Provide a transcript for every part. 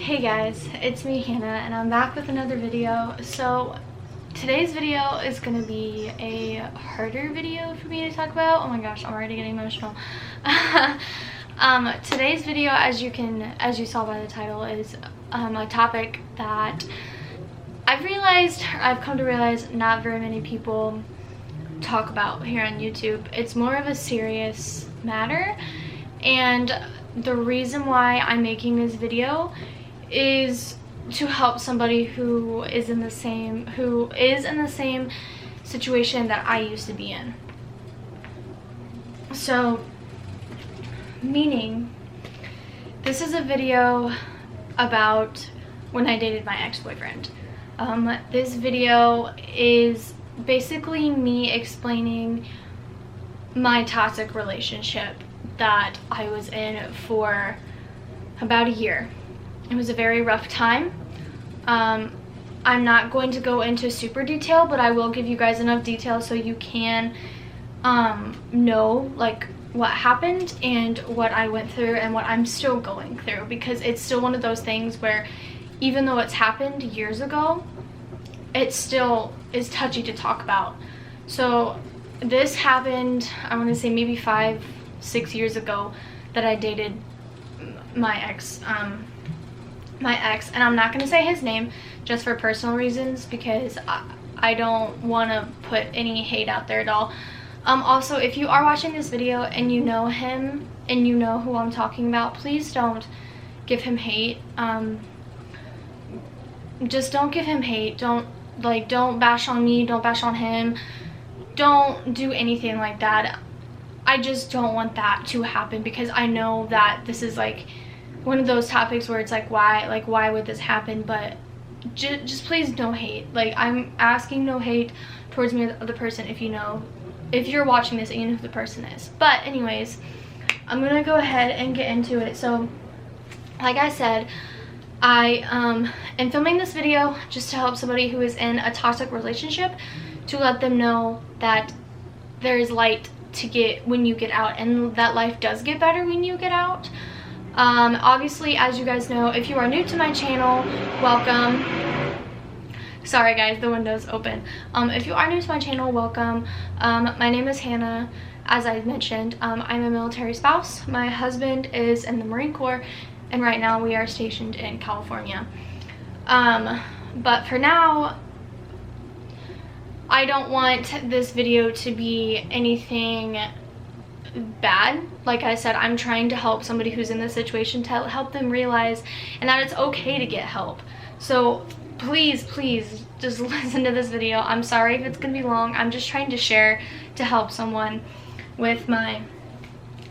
Hey guys, it's me Hannah and I'm back with another video. So today's video is gonna be a harder video for me to talk about. Oh my gosh, I'm already getting emotional. Today's video, as you saw by the title, is a topic that I've come to realize not very many people talk about here on YouTube. It's more of a serious matter, and the reason why I'm making this video is to help somebody who is in the same situation that I used to be in. So, meaning, this is a video about when I dated my ex-boyfriend. This video is basically me explaining my toxic relationship that I was in for about a year. It was a very rough time. I'm not going to go into super detail, but I will give you guys enough detail so you can know like what happened and what I went through and what I'm still going through, because it's still one of those things where even though it's happened years ago, it still is touchy to talk about. So this happened, I want to say maybe 5-6 years ago, that I dated my ex, and I'm not going to say his name just for personal reasons, because I don't want to put any hate out there at all. Also, if you are watching this video and you know him and you know who I'm talking about, please don't give him hate. Just don't give him hate. Don't bash on me, don't bash on him, don't do anything like that. I just don't want that to happen, because I know that this is like one of those topics where it's like, why would this happen? But just please no hate. Like, I'm asking no hate towards me or the other person, if you're watching this and you know who the person is. But anyways, I'm gonna go ahead and get into it. So like I said, I am filming this video just to help somebody who is in a toxic relationship, to let them know that there is light to get when you get out, and that life does get better when you get out. Obviously, as you guys know, if you are new to my channel, welcome. Sorry guys, the window's open. If you are new to my channel, welcome. My name is Hannah. As I mentioned, I'm a military spouse. My husband is in the Marine Corps, and right now we are stationed in California. But for now, I don't want this video to be anything bad. Like I said, I'm trying to help somebody who's in this situation, to help them realize and that it's okay to get help. So please just listen to this video. I'm sorry if it's gonna be long. I'm just trying to share to help someone with my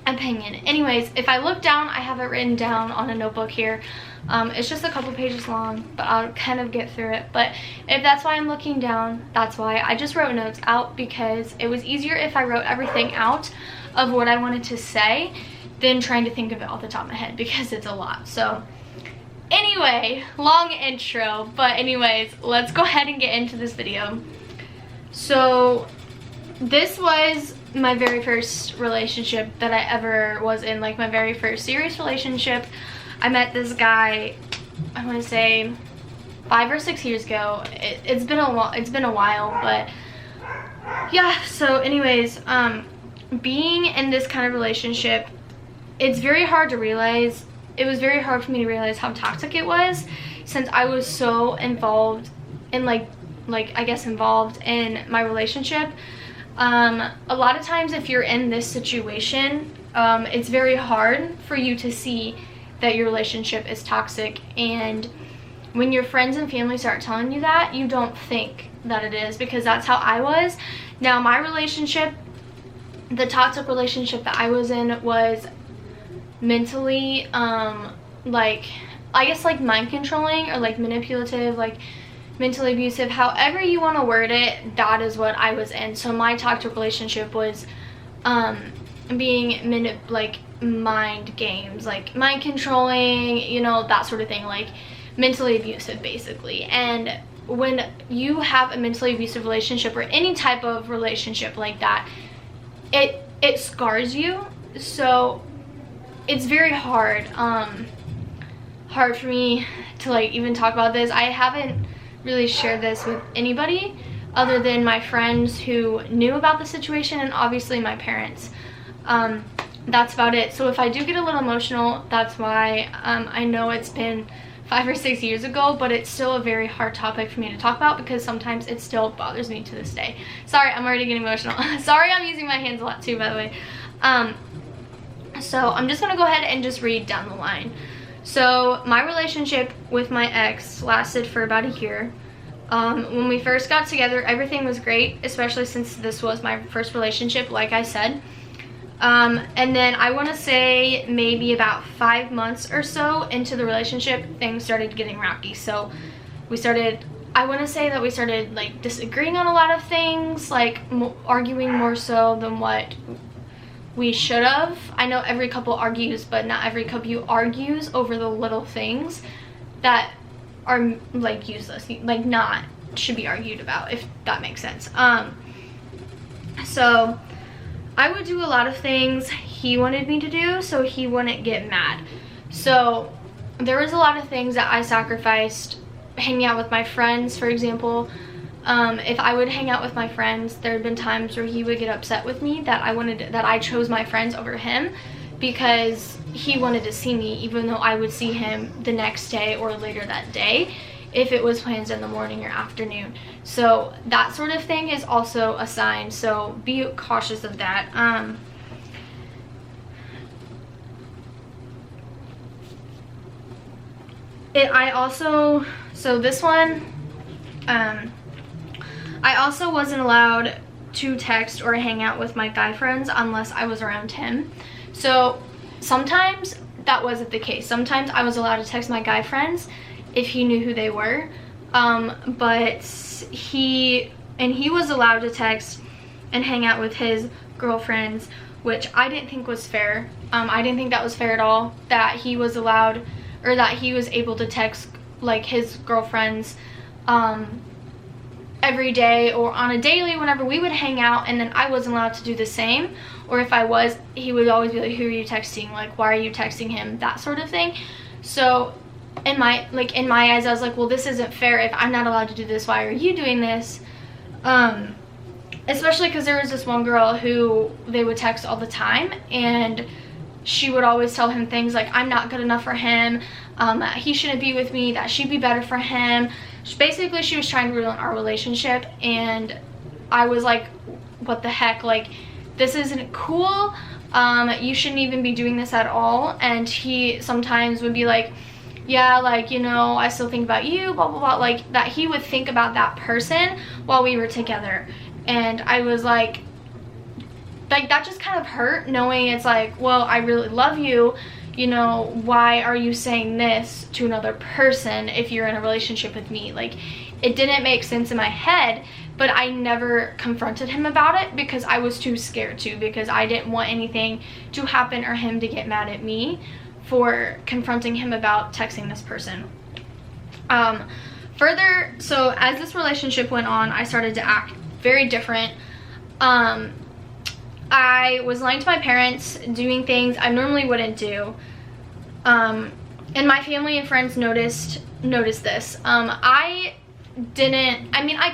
opinion. Anyways, if I look down, I have it written down on a notebook here. It's just a couple pages long, but I'll kind of get through it. But if that's why I'm looking down, that's why I just wrote notes out, because it was easier if I wrote everything out of what I wanted to say than trying to think of it off the top of my head, because it's a lot. So anyway, long intro, but anyways, let's go ahead and get into this video. So this was my very first relationship that I ever was in, like my very first serious relationship. I met this guy, I want to say 5 or 6 years ago. It's been a while, but yeah. So anyways, being in this kind of relationship, it's very hard to realize. It was very hard for me to realize how toxic it was, since I was so involved in involved in my relationship. A lot of times if you're in this situation, it's very hard for you to see that your relationship is toxic, and when your friends and family start telling you that, you don't think that it is, because that's how I was. Now my relationship, the toxic relationship that I was in, was mentally like, I guess like mind controlling, or like manipulative, like mentally abusive, however you want to word it. That is what I was in. So my toxic relationship was being like mind games, like mind controlling, you know, that sort of thing, like mentally abusive basically. And when you have a mentally abusive relationship, or any type of relationship like that, it scars you. So it's very hard hard for me to like even talk about this. I haven't really shared this with anybody other than my friends who knew about the situation, and obviously my parents. That's about it. So if I do get a little emotional, that's why. I know it's been 5 or 6 years ago, but it's still a very hard topic for me to talk about because sometimes it still bothers me to this day. Sorry, I'm already getting emotional. Sorry, I'm using my hands a lot too, by the way. So I'm just gonna go ahead and just read down the line. So my relationship with my ex lasted for about a year. When we first got together, everything was great, especially since this was my first relationship, like I said. And then I want to say maybe about 5 months or so into the relationship, things started getting rocky. So I want to say that we started like disagreeing on a lot of things, like arguing more so than what we should have. I know every couple argues, but not every couple argues over the little things that are like useless, like not should be argued about, if that makes sense. So I would do a lot of things he wanted me to do so he wouldn't get mad. So there was a lot of things that I sacrificed. Hanging out with my friends, for example. If I would hang out with my friends, there had been times where he would get upset with me that I chose my friends over him because he wanted to see me, even though I would see him the next day or later that day if it was plans in the morning or afternoon. So that sort of thing is also a sign, so be cautious of that. I also wasn't allowed to text or hang out with my guy friends unless I was around him. So sometimes that wasn't the case. Sometimes I was allowed to text my guy friends if he knew who they were, but he was allowed to text and hang out with his girlfriends, which I didn't think was fair. I didn't think that was fair at all, that he was allowed, or that he was able to text like his girlfriends every day or on a daily whenever we would hang out, and then I wasn't allowed to do the same. Or if I was, he would always be like, who are you texting? Like, why are you texting him? That sort of thing. So in my eyes, I was like, well, this isn't fair. If I'm not allowed to do this, why are you doing this? Especially because there was this one girl who they would text all the time, and she would always tell him things like, I'm not good enough for him, he shouldn't be with me, that she'd be better for him. Basically, she was trying to ruin our relationship, and I was like, what the heck, like, this isn't cool. You shouldn't even be doing this at all. And he sometimes would be like, yeah, like, you know, I still think about you, blah, blah, blah. Like, that he would think about that person while we were together. And I was like, that just kind of hurt, knowing it's like, well, I really love you. You know, why are you saying this to another person if you're in a relationship with me? Like, it didn't make sense in my head, but I never confronted him about it because I was too scared to, because I didn't want anything to happen or him to get mad at me for confronting him about texting this person. Further, so as this relationship went on, I started to act very different. I was lying to my parents, doing things I normally wouldn't do. And my family and friends noticed this. I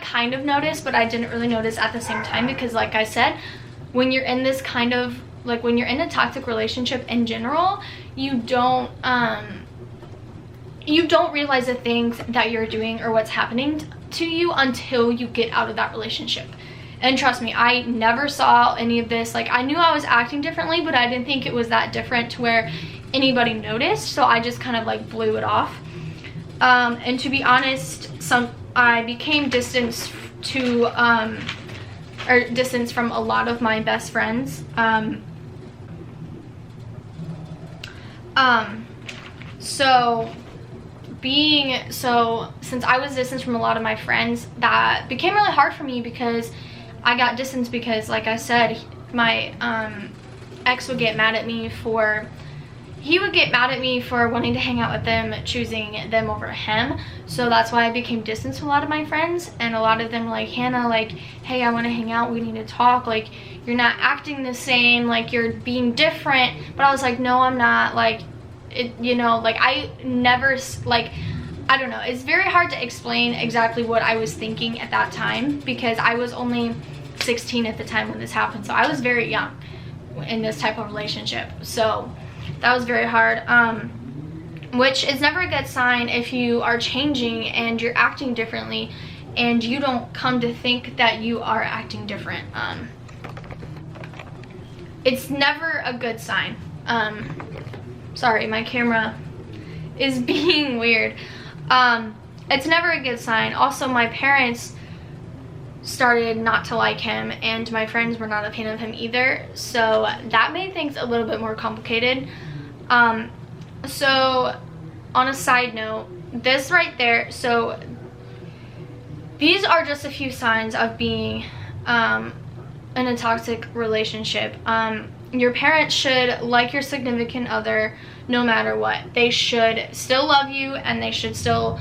kind of noticed, but I didn't really notice at the same time, because like I said, when you're in this kind of, like, when you're in a toxic relationship in general, you don't realize the things that you're doing or what's happening to you until you get out of that relationship. And trust me, I never saw any of this. Like, I knew I was acting differently, but I didn't think it was that different to where anybody noticed, so I just kind of like blew it off. And to be honest, I became distanced from a lot of my best friends. Since I was distanced from a lot of my friends, that became really hard for me, because I got distanced because, like I said, my ex would get mad at me for wanting to hang out with them, choosing them over him. So that's why I became distanced from a lot of my friends, and a lot of them were like, Hannah, like, hey, I want to hang out, we need to talk, like, you're not acting the same, like, you're being different. But I was like, no, I'm not. Like, you know, like I never, like, I don't know, it's very hard to explain exactly what I was thinking at that time, because I was only 16 at the time when this happened, so I was very young in this type of relationship. So that was very hard, which is never a good sign if you are changing and you're acting differently and you don't come to think that you are acting different. It's never a good sign. Sorry, my camera is being weird. It's never a good sign. Also, my parents started not to like him, and my friends were not a fan of him either, so that made things a little bit more complicated. So on a side note, this right there, so these are just a few signs of being in a toxic relationship. Your parents should like your significant other no matter what. They should still love you, and they should still,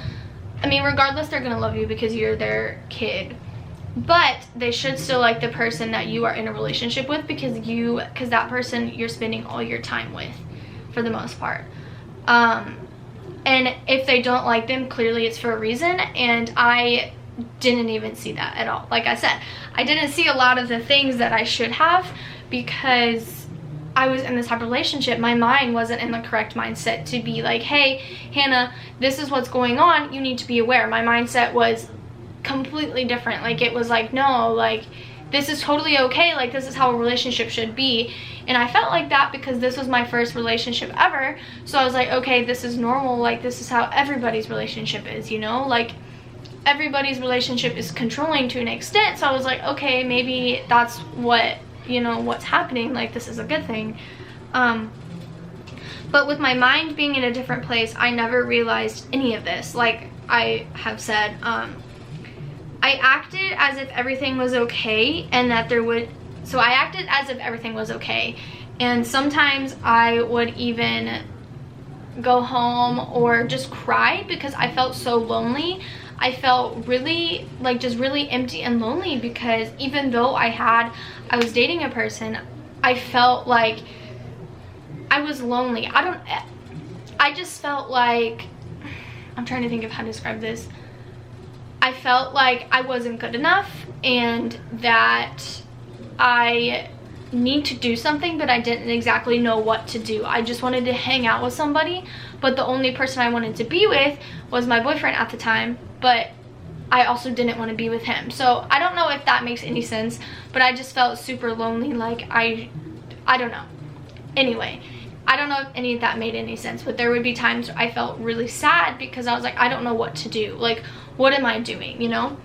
I mean, regardless, they're gonna love you because you're their kid. But they should still like the person that you are in a relationship with, because that person you're spending all your time with for the most part. And if they don't like them, clearly it's for a reason, and I didn't even see that at all. Like I said, I didn't see a lot of the things that I should have, because I was in this type of relationship. My mind wasn't in the correct mindset to be like, hey, Hannah, this is what's going on, you need to be aware. My mindset was completely different. Like, it was like, no, like, this is totally okay, like, this is how a relationship should be. And I felt like that because this was my first relationship ever, so I was like, okay, this is normal, like, this is how everybody's relationship is, you know, like, everybody's relationship is controlling to an extent. So I was like, okay, maybe that's what, you know, what's happening, like, this is a good thing. But with my mind being in a different place, I never realized any of this. Like I have said, I acted as if everything was okay, and that I acted as if everything was okay. And sometimes I would even go home or just cry because I felt so lonely. I felt really, like, just really empty and lonely, because even though I was dating a person, I felt like I was lonely. I just felt like, I'm trying to think of how to describe this. I felt like I wasn't good enough, and that I need to do something, but I didn't exactly know what to do. I just wanted to hang out with somebody, but the only person I wanted to be with was my boyfriend at the time, but I also didn't want to be with him. So I don't know if that makes any sense, but I just felt super lonely. Like, I don't know. Anyway, I don't know if any of that made any sense, but there would be times I felt really sad because I was like, I don't know what to do. Like, what am I doing, you know?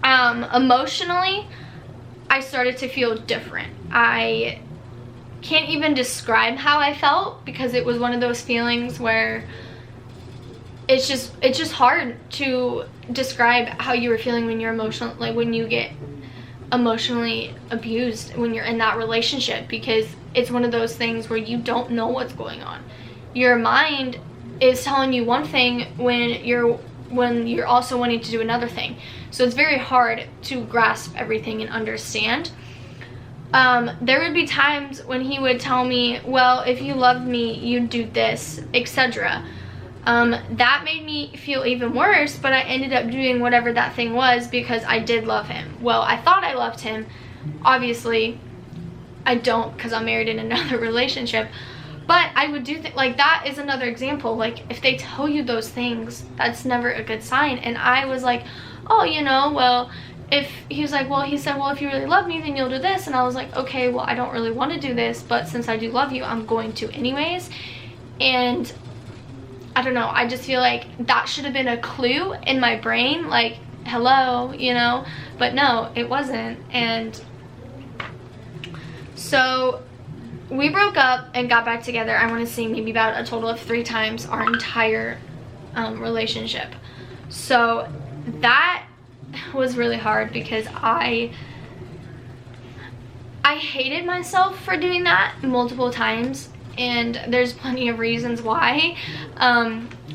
Emotionally, I started to feel different. I can't even describe how I felt, because it was one of those feelings where it's just hard to describe how you were feeling when you're emotional, like when you get emotionally abused when you're in that relationship, because it's one of those things where you don't know what's going on. Your mind is telling you one thing when you're also wanting to do another thing. So it's very hard to grasp everything and understand. There would be times when he would tell me, well, if you loved me, you'd do this, etc. That made me feel even worse, but I ended up doing whatever that thing was because I did love him. Well, I thought I loved him. Obviously, I don't, because I'm married in another relationship. But I would do like, that is another example. Like, if they tell you those things, that's never a good sign. And I was like, oh, you know, well, he said, well, if you really love me, then you'll do this. And I was like, okay, well, I don't really want to do this, but since I do love you, I'm going to anyways. And I don't know, I just feel like that should have been a clue in my brain, like, hello, you know, but no, it wasn't. And so we broke up and got back together, I want to say maybe about a total of 3 times our entire relationship. So that was really hard because I hated myself for doing that multiple times, and there's plenty of reasons why.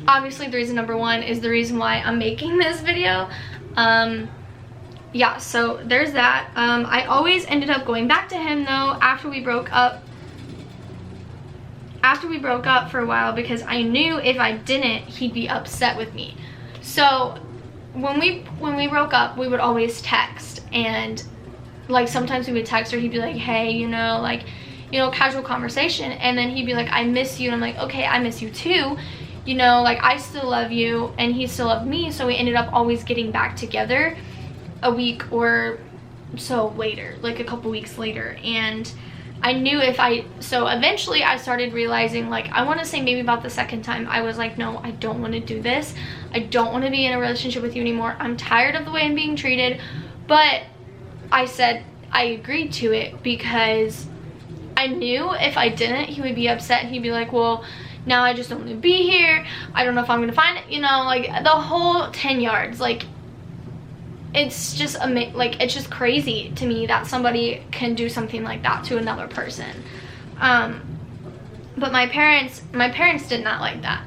Obviously the reason number 1 is the reason why I'm making this video. Yeah, so there's that. I always ended up going back to him though after we broke up. after we broke up for a while, because I knew if I didn't, he'd be upset with me. So when we broke up, we would always text, and like sometimes we would text, or he'd be like, hey, you know, like, you know, casual conversation, and then he'd be like, I miss you, and I'm like, okay, I miss you too, you know, like, I still love you, and he still loved me. So we ended up always getting back together a week or so later, like a couple weeks later. And I knew so eventually I started realizing, like, I want to say maybe about the second time, I was like, no, I don't want to do this. I don't want to be in a relationship with you anymore. I'm tired of the way I'm being treated. But I said I agreed to it because I knew if I didn't, he would be upset. He'd be like, well, now I just don't want to be here. I don't know if I'm going to find it, you know, like the whole 10 yards. Like, it's just it's just crazy to me that somebody can do something like that to another person. But my parents did not like that.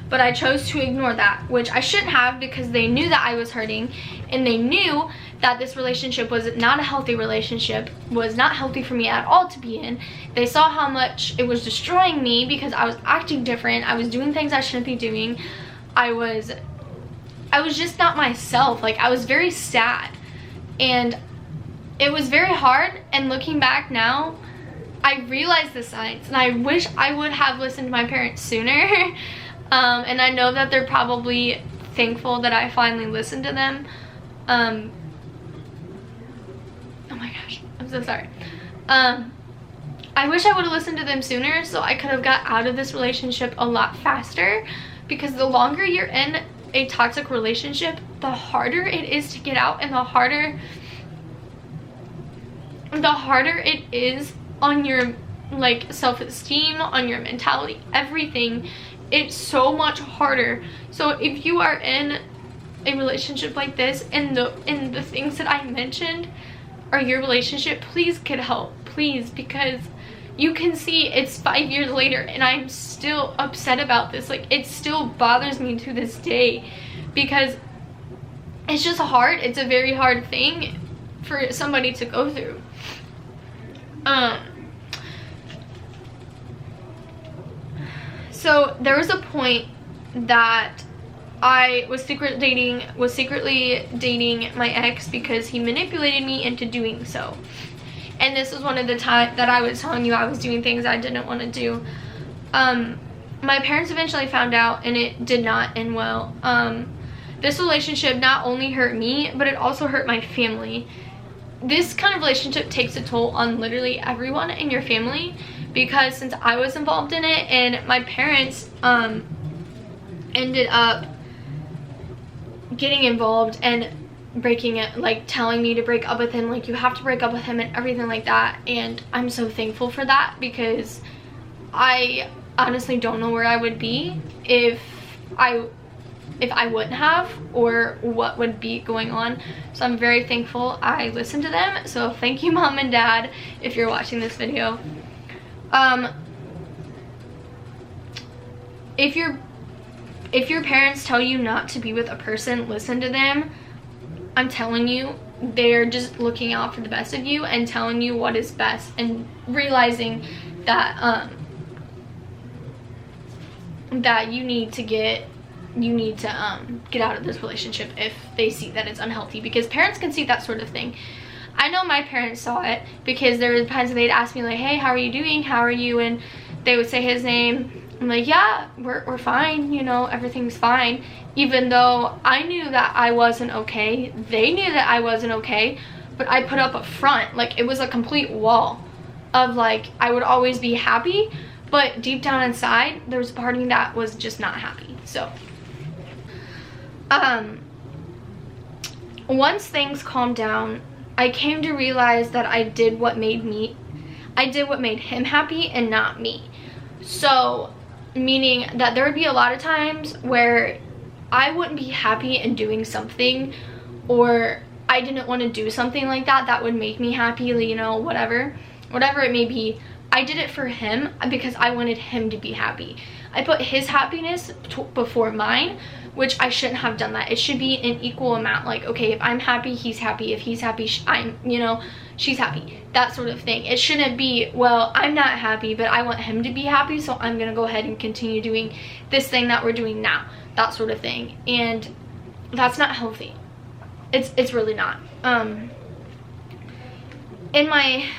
But I chose to ignore that, which I shouldn't have, because they knew that I was hurting, and they knew that this relationship was not a healthy relationship, was not healthy for me at all to be in. They saw how much it was destroying me because I was acting different. I was doing things I shouldn't be doing. I was just not myself. Like, I was very sad, and it was very hard. And looking back now, I realize the signs, and I wish I would have listened to my parents sooner. And I know that they're probably thankful that I finally listened to them. Oh my gosh, I'm so sorry. I wish I would have listened to them sooner, so I could have got out of this relationship a lot faster, because the longer you're in a toxic relationship, the harder it is to get out, and the harder it is on your, like, self-esteem, on your mentality, everything. It's so much harder. So if you are in a relationship like this, and the things that I mentioned are your relationship, please get help, please, because you can see it's 5 years later and I'm still upset about this. Like, it still bothers me to this day, because it's just hard. It's a very hard thing for somebody to go through. So there was a point that I was secretly dating my ex, because he manipulated me into doing so. And this was one of the times that I was telling you I was doing things I didn't want to do. My parents eventually found out, and it did not end well. This relationship not only hurt me, but it also hurt my family. This kind of relationship takes a toll on literally everyone in your family, because since I was involved in it, and my parents ended up getting involved and breaking it, like telling me to break up with him, like, you have to break up with him and everything like that. And I'm so thankful for that, because I honestly don't know where I would be if I wouldn't have, or what would be going on. So I'm very thankful I listened to them. So thank you, Mom and Dad, if you're watching this video. If your parents tell you not to be with a person, listen to them. I'm telling you, they're just looking out for the best of you and telling you what is best, and realizing that that you need to get out of this relationship if they see that it's unhealthy, because parents can see that sort of thing. I know my parents saw it, because there were times they'd ask me, like, hey, how are you doing, how are you, and they would say his name. I'm like, yeah, we're fine, you know, everything's fine. Even though I knew that I wasn't okay, they knew that I wasn't okay, but I put up a front. Like, it was a complete wall of, like, I would always be happy, but deep down inside, there was a part of me that was just not happy. So, once things calmed down, I came to realize that I did what made him happy and not me. So, meaning that there would be a lot of times where I wouldn't be happy in doing something, or I didn't want to do something like that would make me happy, you know, whatever it may be. I did it for him because I wanted him to be happy. I put his happiness before mine, which I shouldn't have done that. It should be an equal amount. Like, okay, if I'm happy, he's happy. If he's happy, she's happy. That sort of thing. It shouldn't be, well, I'm not happy, but I want him to be happy, so I'm gonna go ahead and continue doing this thing that we're doing now. That sort of thing. And that's not healthy. It's really not.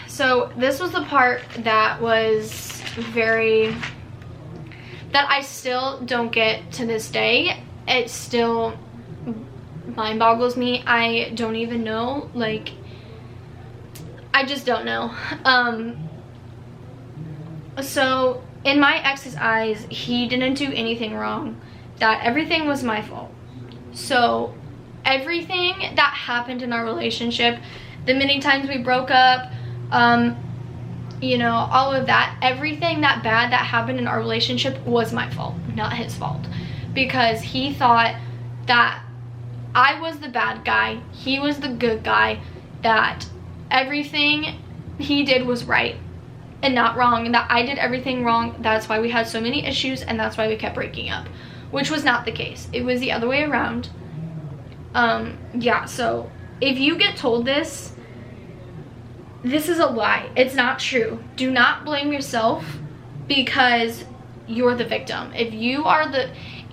So this was the part that was that I still don't get to this day. It still mind boggles me. I don't even know, like, I just don't know. So in my ex's eyes, he didn't do anything wrong, that everything was my fault. So everything that happened in our relationship, the many times we broke up, you know, all of that, everything that bad that happened in our relationship was my fault, not his fault. Because he thought that I was the bad guy, he was the good guy, that everything he did was right and not wrong, and that I did everything wrong. That's why we had so many issues, and that's why we kept breaking up, which was not the case. It was the other way around. Yeah, so if you get told this is a lie. It's not true. Do not blame yourself because you're the victim. If you are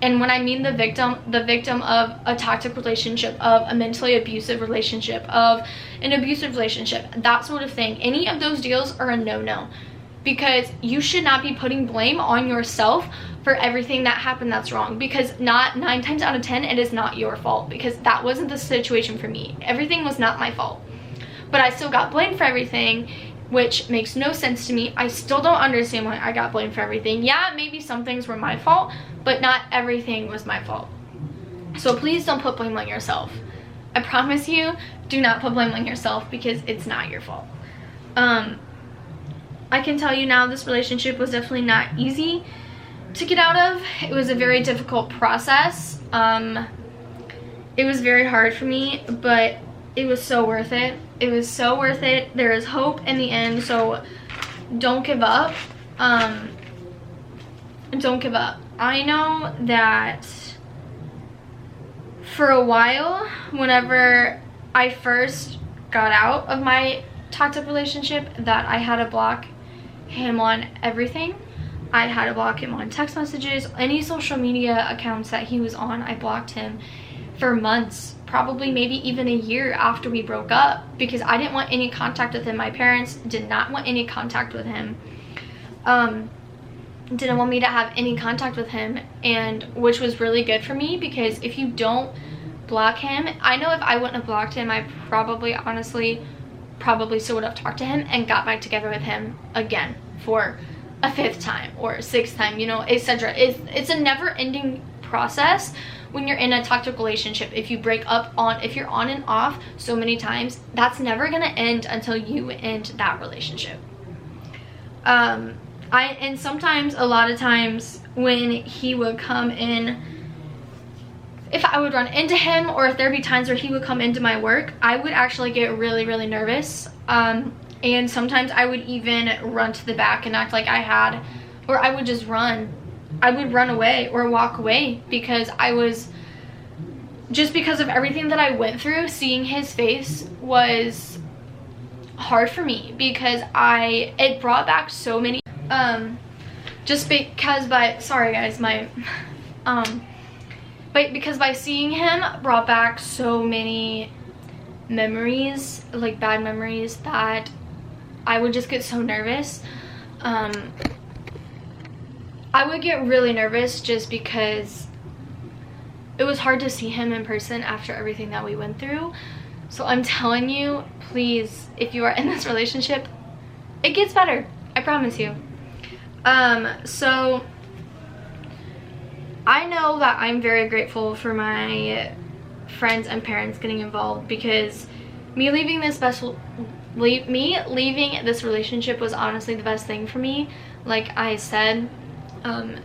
and when I mean the victim of a toxic relationship, of a mentally abusive relationship, of an abusive relationship, that sort of thing, any of those deals are a no-no, because you should not be putting blame on yourself for everything that happened that's wrong, because 9 times out of 10 it is not your fault, because that wasn't the situation for me. Everything was not my fault, but I still got blamed for everything, which makes no sense to me. I still don't understand why I got blamed for everything. Yeah, maybe some things were my fault, but not everything was my fault. So please don't put blame on yourself. I promise you, do not put blame on yourself, because it's not your fault. I can tell you now, this relationship was definitely not easy to get out of. It was a very difficult process. It was very hard for me, but it was so worth it. It was so worth it. There is hope in the end, so don't give up. Don't give up. I know that for a while, whenever I first got out of my toxic relationship, that I had to block him on everything. I had to block him on text messages, any social media accounts that he was on. I blocked him for months, probably maybe even a year after we broke up, because I didn't want any contact with him. My parents did not want any contact with him. Didn't want me to have any contact with him, and which was really good for me, because if you don't block him, I know if I wouldn't have blocked him, I honestly still would have talked to him and got back together with him again for a 5th time or a 6th time, you know, etc. It's a never-ending process when you're in a toxic relationship. If you break up if you're on and off so many times, that's never gonna end until you end that relationship. And sometimes, a lot of times, when he would come in, if I would run into him, or if there'd be times where he would come into my work, I would actually get really, really nervous. And sometimes I would even run to the back and act like or I would just run. I would run away or walk away, because because of everything that I went through. Seeing his face was hard for me, because it brought back so many, because by seeing him brought back so many memories, like bad memories, that I would just get so nervous. I would get really nervous just because it was hard to see him in person after everything that we went through. So I'm telling you, please, if you are in this relationship, it gets better. I promise you. So I know that I'm very grateful for my friends and parents getting involved, because me leaving this relationship was honestly the best thing for me. Like I said,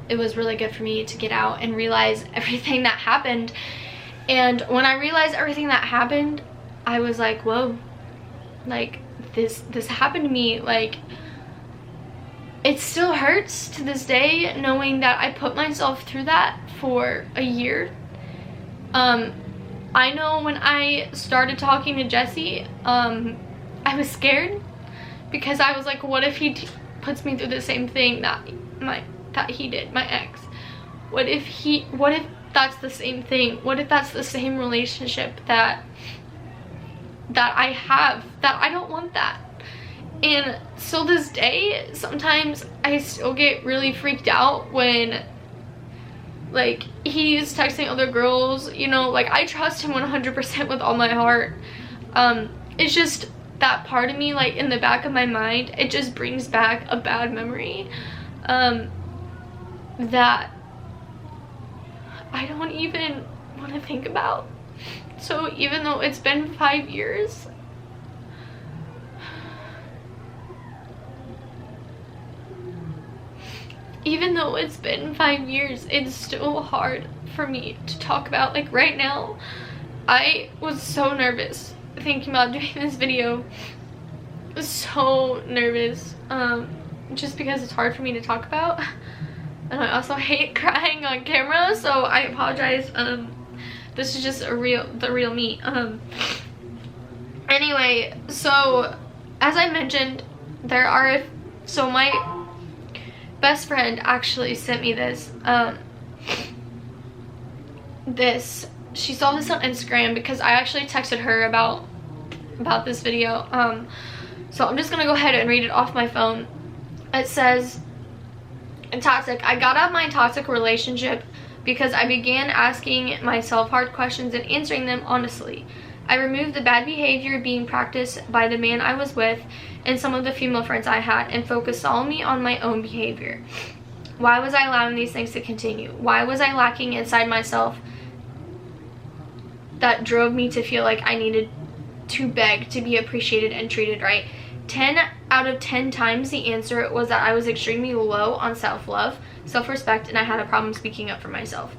it was really good for me to get out and realize everything that happened. And when I realized everything that happened, I was like, whoa, like this happened to me. Like, it still hurts to this day knowing that I put myself through that for a year. I know when I started talking to Jesse, I was scared because I was like, what if he puts me through the same thing that he did, my ex? What if that's the same thing? What if that's the same relationship that I have? That I don't want that. And still this day, sometimes I still get really freaked out when, like, he's texting other girls, you know, like, I trust him 100% with all my heart. It's just that part of me, like, in the back of my mind, it just brings back a bad memory that I don't even want to think about. So even though it's been 5 years, it's still hard for me to talk about. Like, right now, I was so nervous thinking about doing this video. I was so nervous, just because it's hard for me to talk about. And I also hate crying on camera, so I apologize. This is just the real me. Anyway, so as I mentioned, so my best friend actually sent me this. She saw this on Instagram because I actually texted her about this video. So I'm just gonna go ahead and read it off my phone. It says, toxic. I got out of my toxic relationship because I began asking myself hard questions and answering them honestly. I removed the bad behavior being practiced by the man I was with and some of the female friends I had and focused solely on my own behavior. Why was I allowing these things to continue? Why was I lacking inside myself that drove me to feel like I needed to beg to be appreciated and treated right? 10 out of 10 times the answer was that I was extremely low on self-love, self-respect, and I had a problem speaking up for myself.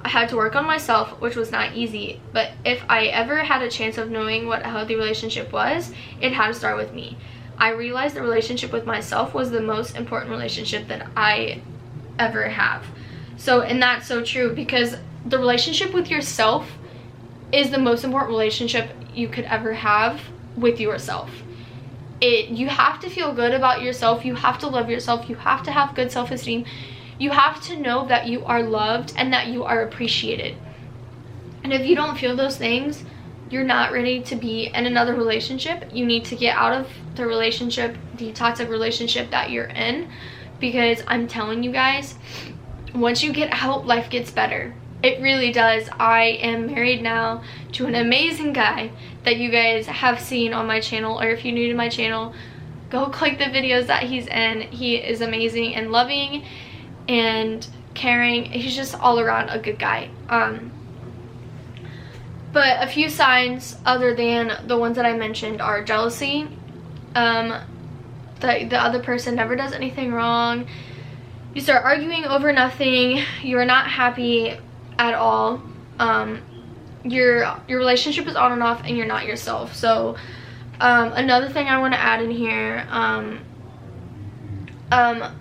I had to work on myself, which was not easy, but if I ever had a chance of knowing what a healthy relationship was, it had to start with me. I realized the relationship with myself was the most important relationship that I ever have. So, and that's so true, because the relationship with yourself is the most important relationship you could ever have with yourself. You have to feel good about yourself, you have to love yourself, you have to have good self-esteem, you have to know that you are loved and that you are appreciated. And if you don't feel those things, you're not ready to be in another relationship. You need to get out of the relationship, the toxic relationship that you're in, because I'm telling you guys, once you get out, life gets better. It really does. I am married now to an amazing guy that you guys have seen on my channel, or if you're new to my channel, go click the videos that he's in. He is amazing and loving and caring. He's just all around a good guy. But a few signs other than the ones that I mentioned are jealousy. The other person never does anything wrong. You start arguing over nothing. You are not happy at all. Your relationship is on and off, and you're not yourself. So another thing I want to add in here,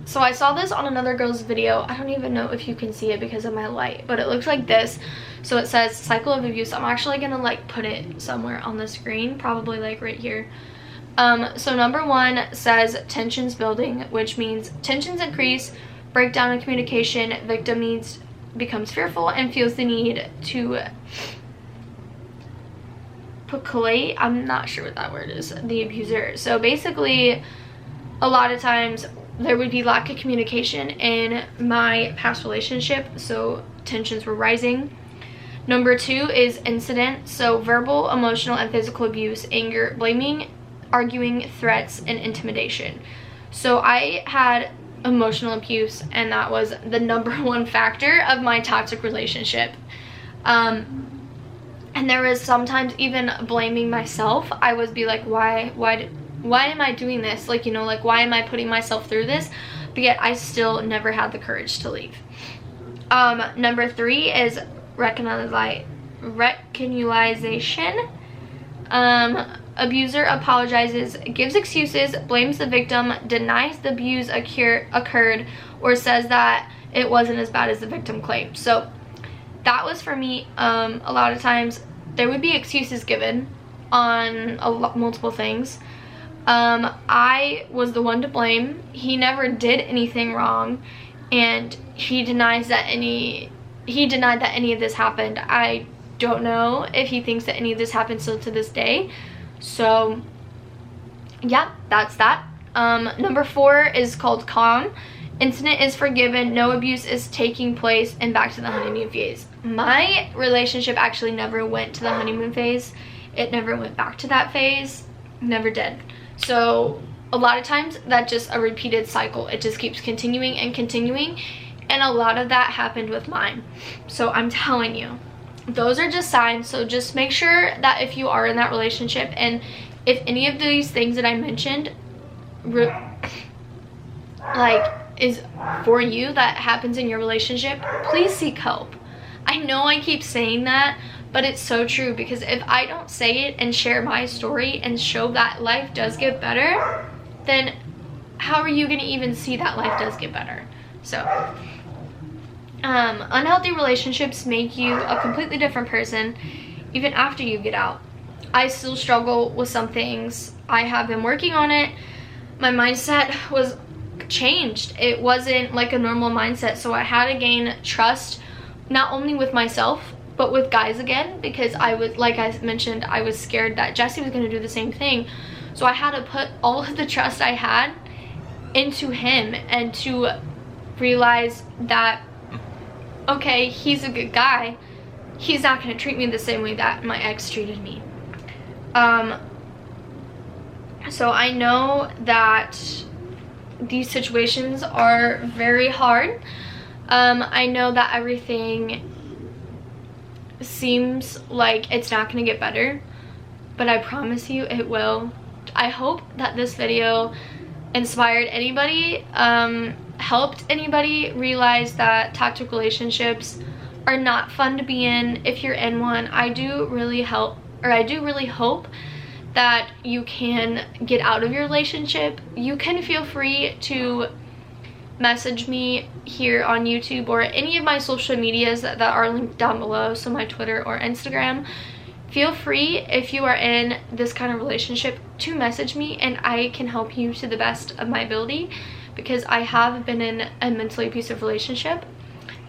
so I saw this on another girl's video. I don't even know if you can see it because of my light, but it looks like this. So it says cycle of abuse. I'm actually gonna like put it somewhere on the screen, probably like right here. So number 1 says tensions building, which means tensions increase, breakdown in communication, victim becomes fearful and feels the need to placate, I'm not sure what that word is, the abuser. So basically, a lot of times there would be lack of communication in my past relationship, so tensions were rising. Number 2 is incident, so verbal, emotional, and physical abuse, anger, blaming, arguing, threats, and intimidation. So I had emotional abuse, and that was the number 1 factor of my toxic relationship. And there was sometimes even blaming myself. I would be like, why am I doing this? Like, you know, like, why am I putting myself through this? But yet I still never had the courage to leave. Number 3 is recognition. Abuser apologizes, gives excuses, blames the victim, denies the abuse occurred, or says that it wasn't as bad as the victim claimed. So that was for me. A lot of times there would be excuses given on multiple things. I was the one to blame. He never did anything wrong, and he denied that any of this happened. I don't know if he thinks that any of this happened still to this day. So yeah, that's that. Number 4 is called calm. Incident is forgiven, no abuse is taking place, and back to the honeymoon phase. My relationship actually never went to the honeymoon phase. It never went back to that phase. Never did. So a lot of times that's just a repeated cycle. It just keeps continuing and continuing, and a lot of that happened with mine. So I'm telling you, those are just signs. So just make sure that if you are in that relationship, and if any of these things that I mentioned is for you, that happens in your relationship, please seek help. I know I keep saying that, but it's so true, because if I don't say it and share my story and show that life does get better, then how are you going to even see that life does get better? So unhealthy relationships make you a completely different person even after you get out. I still struggle with some things. I have been working on it. My mindset was changed. It wasn't like a normal mindset, so I had to gain trust, not only with myself but with guys again, because I was, like I mentioned, I was scared that Jesse was going to do the same thing. So I had to put all of the trust I had into him, and to realize that, okay, he's a good guy. He's not going to treat me the same way that my ex treated me. So I know that these situations are very hard. I know that everything seems like it's not going to get better, but I promise you it will. I hope that this video inspired anybody, helped anybody realize that toxic relationships are not fun to be in. If you're in one, I do really hope that you can get out of your relationship. You can feel free to message me here on YouTube or any of my social medias that are linked down below, so my Twitter or Instagram. Feel free, if you are in this kind of relationship, to message me, and I can help you to the best of my ability, because I have been in a mentally abusive relationship.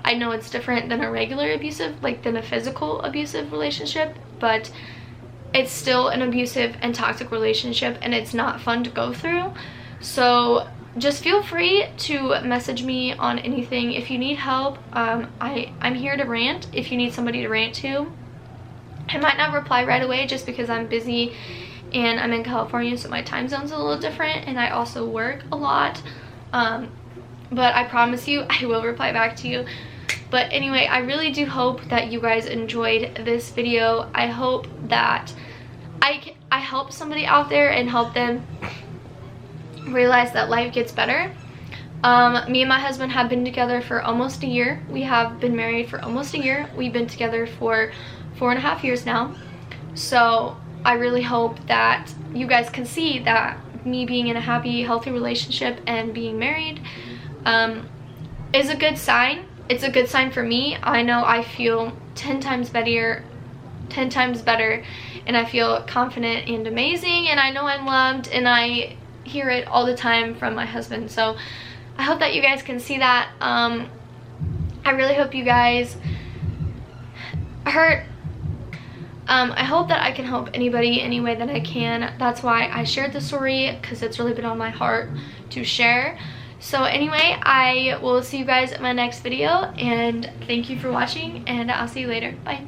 I know it's different than a regular abusive, than a physical abusive relationship, but it's still an abusive and toxic relationship, and it's not fun to go through. So just feel free to message me on anything. If you need help, I'm here to rant. If you need somebody to rant to, I might not reply right away just because I'm busy and I'm in California, so my time zone's a little different, and I also work a lot. But I promise you I will reply back to you. But anyway, I really do hope that you guys enjoyed this video. I hope that I help somebody out there and help them realize that life gets better. Me and my husband have been together for almost a year. We have been married for almost a year. We've been together for 4.5 years now. So I really hope that you guys can see that me being in a happy, healthy relationship and being married is a good sign. It's a good sign for me. I know I feel 10 times better, and I feel confident and amazing, and I know I'm loved, and I hear it all the time from my husband. So I hope that you guys can see that. I really hope you guys I hope that I can help anybody any way that I can. That's why I shared the story, because it's really been on my heart to share. So anyway, I will see you guys in my next video, and thank you for watching, and I'll see you later. Bye.